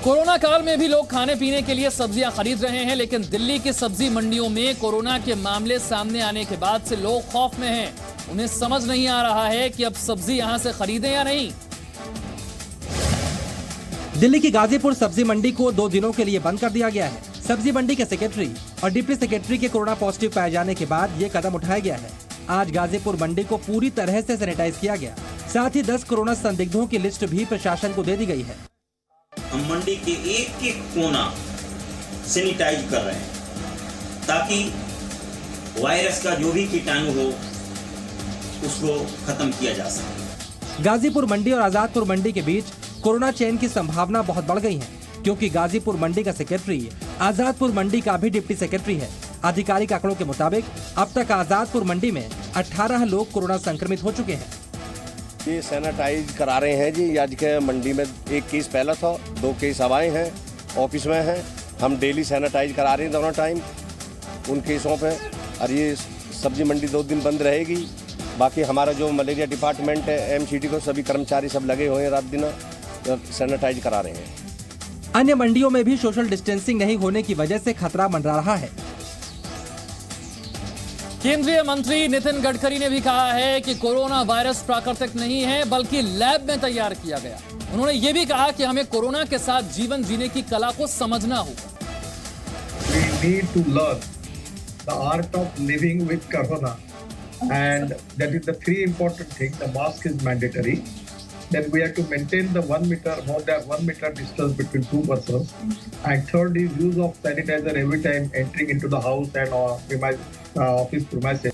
Corona काल में भी लोग खाने पीने के लिए सब्जियां खरीद रहे हैं, लेकिन दिल्ली की सब्जी मंडियों में कोरोना के मामले सामने आने के बाद से लोग खौफ में हैं। उन्हें समझ नहीं आ रहा है कि अब सब्जी यहां से खरीदें या नहीं। दिल्ली की गाजीपुर सब्जी मंडी को 2 दिनों के लिए बंद कर दिया गया है। सब्जी मंडी के सेक्रेटरी और डिप्टी सेक्रेटरी के कोरोना पॉजिटिव पाए जाने के बाद ये कदम उठाया गया है। आज गाजीपुर मंडी को पूरी तरह से सैनिटाइज किया गया। साथ ही 10 कोरोना संदिग्धों की लिस्ट भी प्रशासन को दे दी गई है। हम मंडी के एक एक कोना सैनिटाइज कर रहे हैं ताकि वायरस का जो भी कीटाणु हो उसको खत्म किया जा सके। गाजीपुर मंडी और आजादपुर मंडी के बीच कोरोना चेन की संभावना बहुत बढ़ गई है, क्योंकि गाजीपुर मंडी का सेक्रेटरी आजादपुर मंडी का भी डिप्टी सेक्रेटरी है। आधिकारिक आंकड़ों के मुताबिक अब तक आजादपुर मंडी में 18 लोग कोरोना संक्रमित हो चुके हैं। ये सैनिटाइज करा रहे हैं जी। आज के मंडी में 1 केस पहला था, 2 केस अब आए हैं, ऑफिस में हैं। हम डेली सैनिटाइज करा रहे हैं दोनों टाइम उन केसों पे। और ये सब्जी मंडी 2 दिन बंद रहेगी। बाकी हमारा जो मलेरिया डिपार्टमेंट है, एमसीडी को सभी कर्मचारी सब लगे हुए हैं, रात दिन सैनिटाइज करा रहे हैं। अन्य मंडियों में भी सोशल डिस्टेंसिंग नहीं होने की वजह से खतरा मंडरा रहा है। केंद्रीय मंत्री नितिन गडकरी ने भी कहा है कि कोरोना वायरस प्राकृतिक नहीं है, बल्कि लैब में तैयार किया गया। उन्होंने ये भी कहा कि हमें कोरोना के साथ जीवन जीने की कला को समझना होगा। We need to learn the art of living with corona, and that is the 3 important things. The mask is mandatory. Then we have to maintain the 1 meter, more than 1 meter distance between 2 persons. And third is use of sanitizer every time entering into the house and office premises.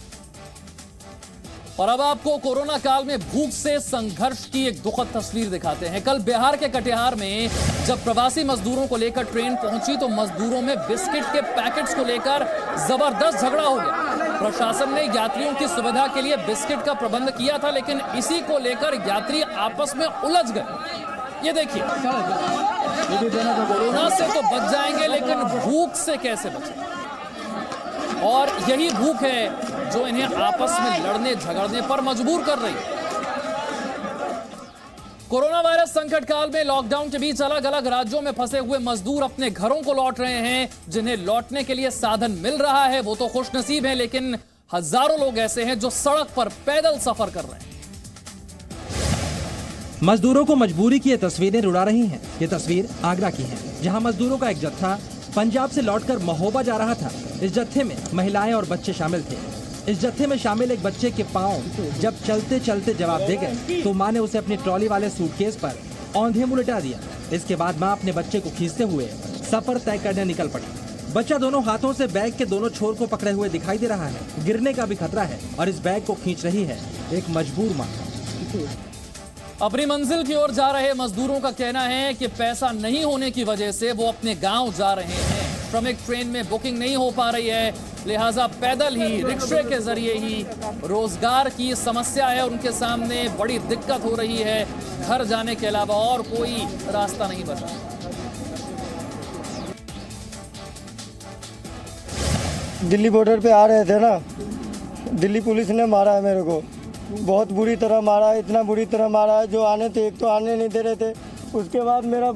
और अब आपको corona काल में भूख से संघर्ष की एक दुखद तस्वीर दिखाते हैं। कल बिहार के कटिहार में जब प्रवासी मजदूरों को लेकर ट्रेन पहुंची तो मजदूरों में बिस्किट के पैकेट्स को लेकर जबरदस्त झगड़ा हो गया। प्रशासन ने यात्रियों की सुविधा के लिए बिस्किट का प्रबंध किया था, लेकिन इसी को लेकर यात्री आपस में उलझ गए। ये देखिए, कोरोना से तो बच जाएंगे, लेकिन भूख से कैसे बचें? और यही भूख है जो इन्हें आपस में लड़ने झगड़ने पर मजबूर कर रही है। कोरोना वायरस संकट काल में लॉकडाउन के बीच अलग अलग राज्यों में फंसे हुए मजदूर अपने घरों को लौट रहे हैं। जिन्हें लौटने के लिए साधन मिल रहा है वो तो खुशनसीब हैं, लेकिन हजारों लोग ऐसे हैं जो सड़क पर पैदल सफर कर रहे हैं। मजदूरों को मजबूरी की ये तस्वीरें रुला रही हैं। ये तस्वीर आगरा की है, जहां मजदूरों का एक जत्था पंजाब से लौटकर महोबा जा रहा था। इस जत्थे में महिलाएं और बच्चे शामिल थे। इस जत्थे में शामिल एक बच्चे के पांव जब चलते चलते जवाब दे गए तो मां ने उसे अपनी ट्रॉली वाले सूटकेस पर औंधे मुंह लिटा दिया। इसके बाद मां अपने बच्चे को खींचते हुए सफर तय करने निकल पड़ी। बच्चा दोनों हाथों से बैग के दोनों छोर को पकड़े हुए दिखाई दे रहा है। गिरने का भी खतरा है और इस बैग को खींच रही है एक मजबूर मां। अपनी मंजिल की ओर जा रहे मजदूरों का कहना है कि पैसा नहीं होने की वजह से वो अपने गांव जा रहे हैं। श्रमिक ट्रेन में बुकिंग नहीं हो पा रही है, लिहाजा पैदल ही, रिक्शे के जरिए ही रोजगार की समस्या है उनके सामने। बड़ी दिक्कत हो रही है, घर जाने के अलावा और कोई रास्ता नहीं बचा। दिल्ली बॉर्डर पे आ रहे थे ना, दिल्ली पुलिस ने मारा है मेरे को, बहुत बुरी तरह मारा है। इतना बुरी तरह मारा है जो आने थे, एक तो आने नहीं दे रहे थे। उसके बाद मेरा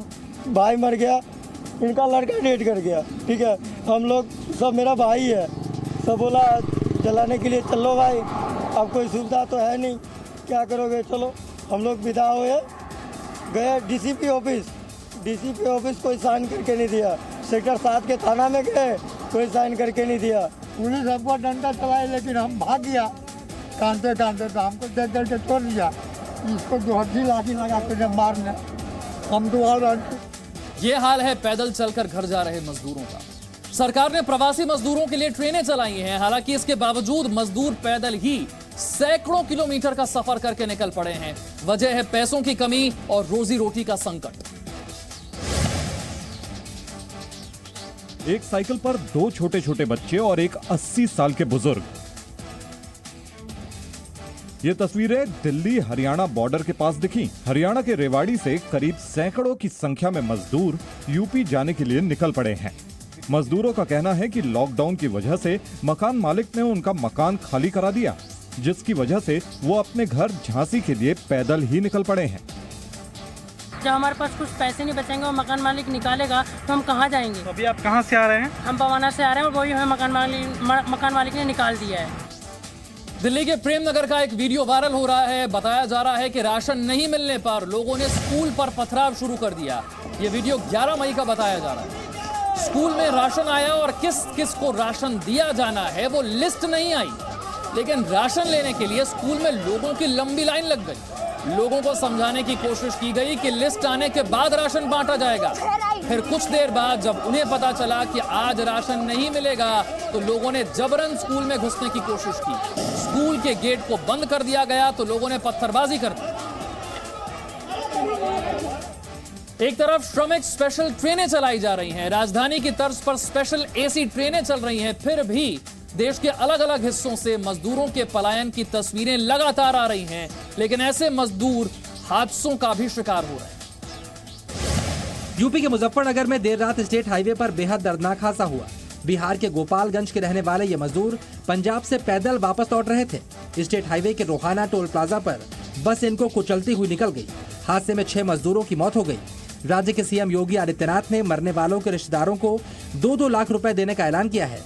भाई मर गया, इनका लड़का डेट कर गया। ठीक है, हम लोग सब, मेरा भाई है, सब बोला जलाने के लिए चलो भाई, अब कोई सुविधा तो है नहीं, क्या करोगे, चलो। हम लोग विदा हुए, गए डीसीपी ऑफिस कोई साइन करके नहीं दिया। सेक्टर 7 के थाना में गए, कोई साइन करके नहीं दिया। पुलिस हमको डंडा चलाए, लेकिन हम भाग गया कांते तो हमको देख के छोड़ दिया। इसको जो हड्डी लाठी लगा के मारने, हम तो ये हाल है पैदल चलकर घर जा रहे मजदूरों का। सरकार ने प्रवासी मजदूरों के लिए ट्रेनें चलाई हैं, हालांकि इसके बावजूद मजदूर पैदल ही सैकड़ों किलोमीटर का सफर करके निकल पड़े हैं। वजह है पैसों की कमी और रोजी रोटी का संकट। एक साइकिल पर 2 छोटे छोटे बच्चे और एक 80 साल के बुजुर्ग। ये तस्वीरें दिल्ली हरियाणा बॉर्डर के पास दिखी। हरियाणा के रेवाड़ी से करीब सैकड़ों की संख्या में मजदूर यूपी जाने के लिए निकल पड़े हैं। मजदूरों का कहना है कि लॉकडाउन की वजह से मकान मालिक ने उनका मकान खाली करा दिया, जिसकी वजह से वो अपने घर झांसी के लिए पैदल ही निकल पड़े हैं। जब हमारे पास कुछ पैसे नहीं बचेंगे और मकान मालिक निकालेगा तो हम कहाँ जाएंगे। तो अभी आप कहाँ से आ रहे हैं? हम पवाना से आ रहे हैं और वही हमें मकान मालिक ने निकाल दिया है। दिल्ली के प्रेम नगर का एक वीडियो वायरल हो रहा है। बताया जा रहा है कि राशन नहीं मिलने पर लोगों ने स्कूल पर पथराव शुरू कर दिया। ये वीडियो 11 मई का बताया जा रहा है। स्कूल में राशन आया और किस किस को राशन दिया जाना है वो लिस्ट नहीं आई, लेकिन राशन लेने के लिए स्कूल में लोगों की लंबी लाइन लग गई। लोगों को समझाने की कोशिश की गई कि लिस्ट आने के बाद राशन बांटा जाएगा। फिर कुछ देर बाद जब उन्हें पता चला कि आज राशन नहीं मिलेगा तो लोगों ने जबरन स्कूल में घुसने की कोशिश की। स्कूल के गेट को बंद कर दिया गया तो लोगों ने पत्थरबाजी कर दी। एक तरफ श्रमिक स्पेशल ट्रेनें चलाई जा रही हैं, राजधानी की तर्ज पर स्पेशल एसी ट्रेनें चल रही हैं, फिर भी देश के अलग अलग हिस्सों से मजदूरों के पलायन की तस्वीरें लगातार आ रही हैं, लेकिन ऐसे मजदूर हादसों का भी शिकार हो रहे हैं। यूपी के मुजफ्फरनगर में देर रात स्टेट हाईवे पर बेहद दर्दनाक हादसा हुआ। बिहार के गोपालगंज के रहने वाले ये मजदूर पंजाब से पैदल वापस लौट रहे थे। स्टेट हाईवे के रोहाना टोल प्लाजा पर बस इनको कुचलती हुई निकल गई। हादसे में 6 मजदूरों की मौत हो गई। राज्य के सीएम योगी आदित्यनाथ ने मरने वालों के रिश्तेदारों को 2-2 लाख रुपए देने का ऐलान किया है।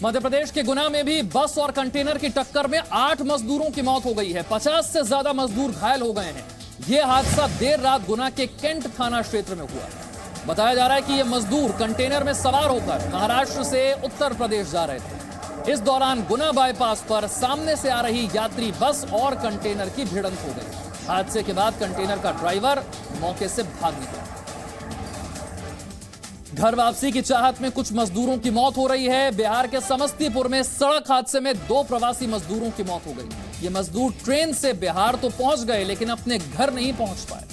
मध्य प्रदेश के गुना में भी बस और कंटेनर की टक्कर में 8 मजदूरों की मौत हो गई है। 50 से ज्यादा मजदूर घायल हो गए हैं। यह हादसा देर रात गुना के कैंट थाना क्षेत्र में हुआ। बताया जा रहा है कि ये मजदूर कंटेनर में सवार होकर महाराष्ट्र से उत्तर प्रदेश जा रहे थे। इस दौरान गुना बाईपास पर सामने से आ रही यात्री बस और कंटेनर की भिड़ंत हो गई। हादसे के बाद कंटेनर का ड्राइवर मौके से भाग निकला। घर वापसी की चाहत में कुछ मजदूरों की मौत हो रही है। बिहार के समस्तीपुर में सड़क हादसे में 2 प्रवासी मजदूरों की मौत हो गई। ये मजदूर ट्रेन से बिहार तो पहुंच गए लेकिन अपने घर नहीं पहुंच पाए।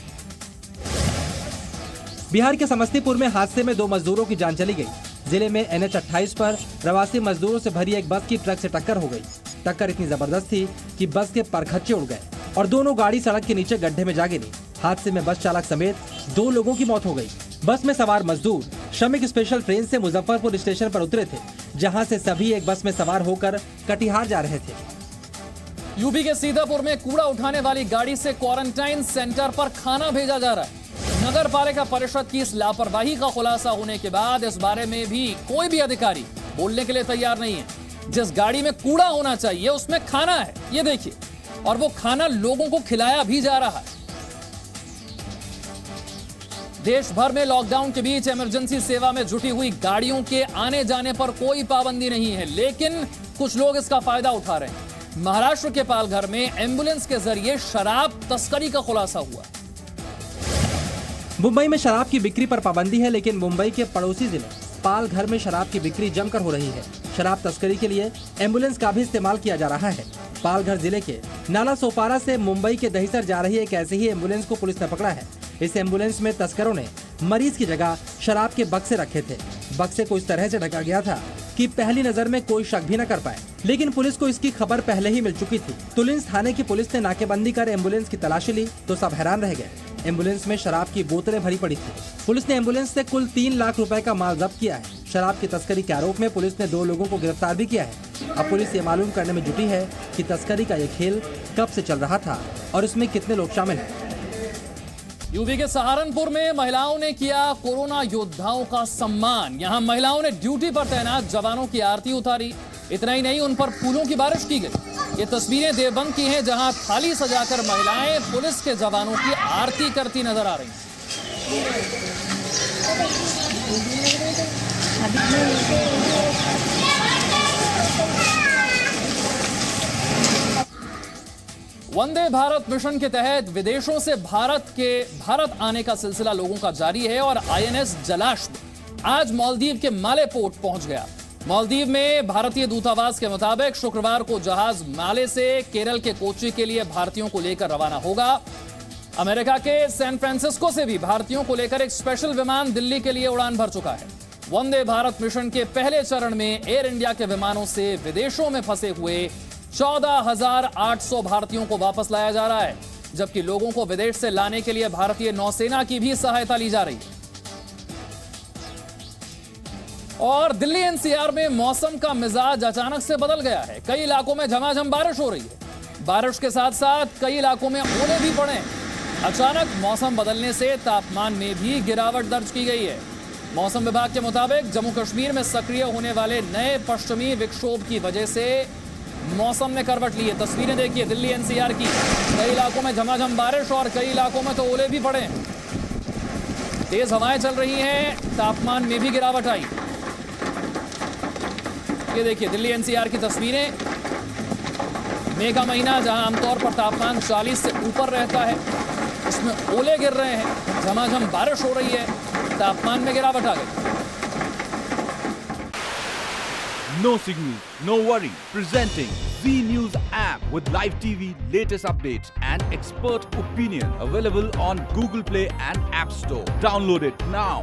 बिहार के समस्तीपुर में हादसे में 2 मजदूरों की जान चली गई। जिले में NH 28 पर प्रवासी मजदूरों से भरी एक बस की ट्रक से टक्कर हो गई। टक्कर इतनी जबरदस्त थी कि बस के परखच्चे उड़ गए और दोनों गाड़ी सड़क के नीचे गड्ढे में जा गिरी। हादसे में बस चालक समेत 2 लोगों की मौत हो गई। बस में सवार मजदूर श्रमिक स्पेशल ट्रेन से मुजफ्फरपुर स्टेशन पर उतरे थे, जहां से सभी एक बस में सवार होकर कटिहार जा रहे थे। यूपी के सीतापुर में कूड़ा उठाने वाली गाड़ी से क्वारंटाइन सेंटर पर खाना भेजा जा रहा है। नगर पालिका परिषद की इस लापरवाही का खुलासा होने के बाद इस बारे में भी कोई भी अधिकारी बोलने के लिए तैयार नहीं है। जिस गाड़ी में कूड़ा होना चाहिए उसमें खाना है, ये देखिए, और वो खाना लोगों को खिलाया भी जा रहा है। देश भर में लॉकडाउन के बीच इमरजेंसी सेवा में जुटी हुई गाड़ियों के आने जाने पर कोई पाबंदी नहीं है, लेकिन कुछ लोग इसका फायदा उठा रहे हैं। महाराष्ट्र के पालघर में एम्बुलेंस के जरिए शराब तस्करी का खुलासा हुआ। मुंबई में शराब की बिक्री पर पाबंदी है, लेकिन मुंबई के पड़ोसी जिले पालघर में शराब की बिक्री जमकर हो रही है। शराब तस्करी के लिए एम्बुलेंस का भी इस्तेमाल किया जा रहा है। पालघर जिले के नाला सोपारा से मुंबई के दहिसर जा रही एक ऐसी ही एम्बुलेंस को पुलिस ने पकड़ा है। इस एम्बुलेंस में तस्करों ने मरीज की जगह शराब के बक्से रखे थे। बक्से को इस तरह से ढका गया था कि पहली नजर में कोई शक भी न कर पाए, लेकिन पुलिस को इसकी खबर पहले ही मिल चुकी थी। तुलिंस थाने की पुलिस ने नाकेबंदी कर एम्बुलेंस की तलाशी ली तो सब हैरान रह गए। एम्बुलेंस में शराब की बोतलें भरी पड़ी थी। पुलिस ने एम्बुलेंस से कुल 3 लाख रुपए का माल जब्त किया है। शराब की तस्करी के आरोप में पुलिस ने 2 लोगों को गिरफ्तार भी किया है। अब पुलिस ये मालूम करने में जुटी है कि तस्करी का ये खेल कब से चल रहा था और इसमें कितने लोग शामिल हैं। यूपी के सहारनपुर में महिलाओं ने किया कोरोना योद्धाओं का सम्मान। यहां महिलाओं ने ड्यूटी पर तैनात जवानों की आरती उतारी। इतना ही नहीं, उन पर फूलों की बारिश की गई। ये तस्वीरें देवबंद की हैं, जहां थाली सजाकर महिलाएं पुलिस के जवानों की आरती करती नजर आ रही हैं। वंदे भारत मिशन के तहत विदेशों से भारत आने का सिलसिला लोगों का जारी है और INS जलाश्व आज मालदीव के माले पोर्ट पहुंच गया। मालदीव में भारतीय दूतावास के मुताबिक शुक्रवार को जहाज माले से केरल के कोच्चि के लिए भारतीयों को लेकर रवाना होगा। अमेरिका के सैन फ्रांसिस्को से भी भारतीयों को लेकर एक स्पेशल विमान दिल्ली के लिए उड़ान भर चुका है। वंदे भारत मिशन के पहले चरण में एयर इंडिया के विमानों से विदेशों में फंसे हुए 14,800 भारतीयों को वापस लाया जा रहा है, जबकि लोगों को विदेश से लाने के लिए भारतीय नौसेना की भी सहायता ली जा रही है। और दिल्ली NCR में मौसम का मिजाज अचानक से बदल गया है। कई इलाकों में झमाझम बारिश हो रही है। बारिश के साथ साथ कई इलाकों में ओले भी पड़े हैं। अचानक मौसम बदलने से तापमान में भी गिरावट दर्ज की गई है। मौसम विभाग के मुताबिक जम्मू कश्मीर में सक्रिय होने वाले नए पश्चिमी विक्षोभ की वजह से मौसम ने करवट ली है। तस्वीरें देखिए दिल्ली एनसीआर की, कई इलाकों में झमाझम बारिश और कई इलाकों में तो ओले भी पड़े हैं। तेज हवाएं चल रही हैं, तापमान में भी गिरावट आई। ये देखिए दिल्ली एनसीआर की तस्वीरें। मई का महीना जहां आमतौर पर तापमान 40 से ऊपर रहता है, इसमें ओले गिर रहे हैं, झमाझम बारिश हो रही है, तापमान में गिरावट आ गई। No signal, no worry. Presenting Z News app with live TV, latest updates and expert opinion. Available on Google Play and App Store. Download it now.